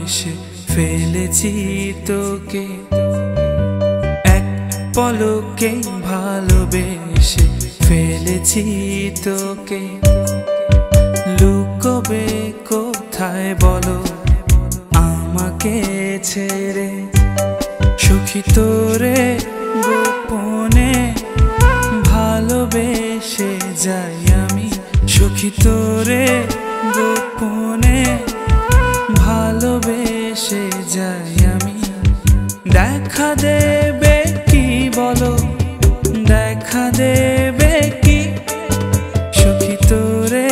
ভালোবেসে ফেলেছি তোকে, এক পলকে ভালোবেসে ফেলেছি তোকে। লুকোবে কোথায় বলো আমাকে ছেড়ে, সখী তোরে গোপনে ভালোবেসে যাই আমি, সখী তোরে গোপনে ভালোবেসে যাই আমি। দেখা দেবে কি বলো, দেখা দেবে কি, সখী তোরে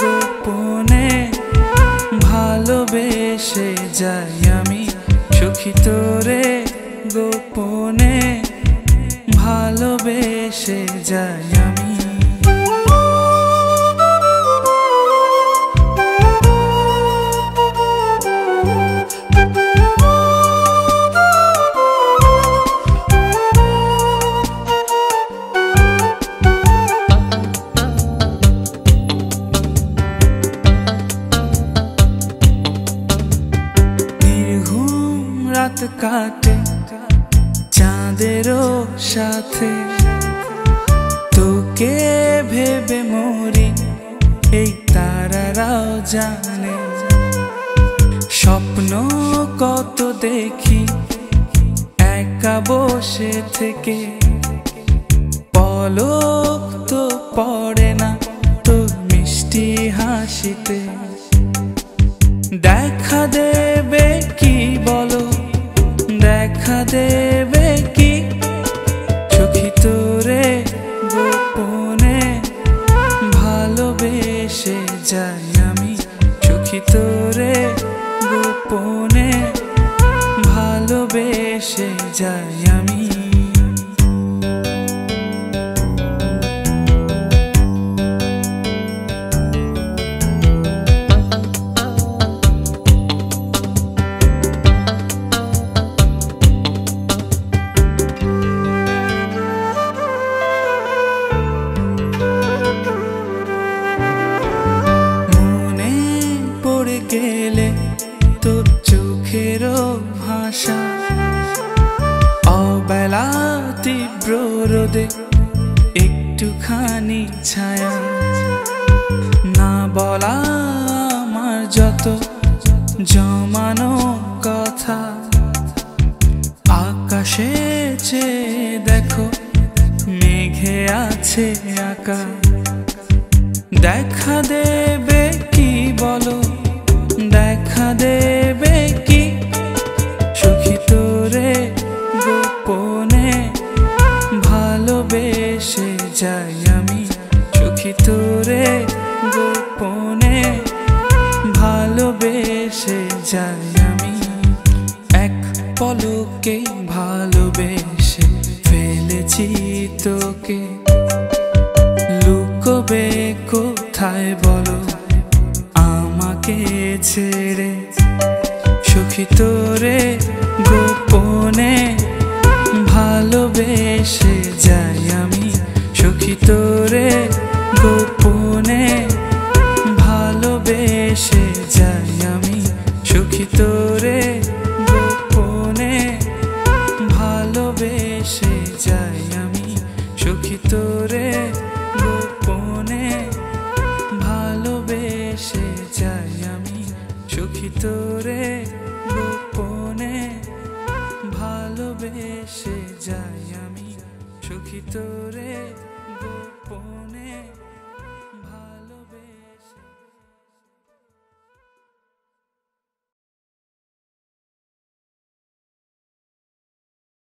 গোপনে ভালোবেসে যাই আমি, সখী তোরে গোপনে ভালোবেসে যাই আমি। রাত কাটে চাঁদেরও সাথে, তোকে ভেবে মরি এই তারারাও জানে। স্বপ্ন কত দেখি একা বসে থেকে, পলক তো পড়ে না তোর মিষ্টি হাসিতে। দেখা দেবে কি বলো, দেখা দেবে কি, সখী তোরে গোপনে ভালোবেসে যাই আমি, সখী তোরে গোপনে ভালোবেসে যাই আমি। গেলে তোর চোখেরও ভাষা, অবেলা তীব্র রোদে একটুখানি ছায়া, না বলা আমার যত জমানো কথা। আকাশে চেয়ে দেখো মেঘে আছে আঁকা, দেখা দেবে কি বলো, দেখা দেবে কি, সখী তোরে গোপনে ভালোবেসে যাই আমি, সখী তোরে গোপনে ভালোবেসে যাই আমি। এক পলকে ভালোবেসে ফেলেছি তোকে, লুকোবে কোথায় বলো আমাকে ছেড়ে, সখী তোরে গোপনে ভালোবেসে যাই আমি, সখী তোরে গোপনে ভালোবেসে যাই আমি, সখী তোরে গোপনে ভালোবেসে যাই আমি, সখী তোরে গোপনে ভালোবেসে যাই আমি, সখী তোরে গোপনে ভালোবেসে যাই আমি, সখী তোরে গোপনে।